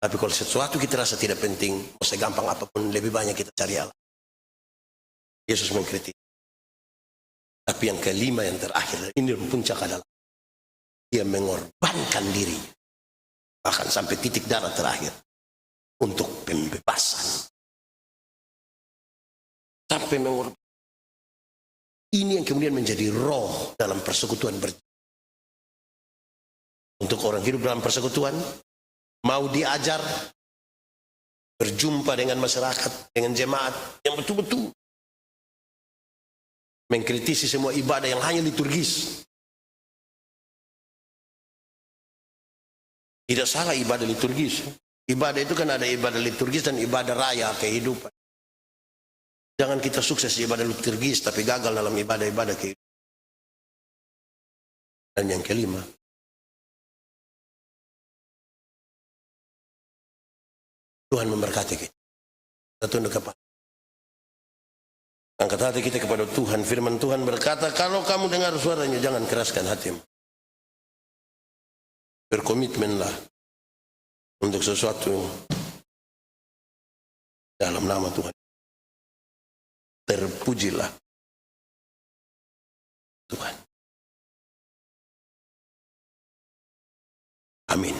Tapi kalau sesuatu kita rasa tidak penting, mau segampang apapun, lebih banyak kita cari Allah. Yesus mengkritik. Tapi yang kelima, yang terakhir, ini puncak adalah dia mengorbankan diri, bahkan sampai titik darah terakhir, untuk pembebasan. Sampai mengorbankan. Ini yang kemudian menjadi roh dalam persekutuan berjemaat. Untuk orang hidup dalam persekutuan, mau diajar, berjumpa dengan masyarakat, dengan jemaat yang betul-betul mengkritisi semua ibadah yang hanya liturgis. Tidak salah ibadah liturgis. Ibadah itu kan ada ibadah liturgis dan ibadah raya kehidupan. Jangan kita sukses di ibadah liturgis tapi gagal dalam ibadah-ibadah kehidupan. Dan yang kelima, Tuhan memberkati kita. Kita tunduk kepala. Angkat hati kita kepada Tuhan. Firman Tuhan berkata, kalau kamu dengar suaranya, jangan keraskan hatimu. Berkomitmenlah untuk sesuatu dalam nama Tuhan. Terpujilah Tuhan. Amin.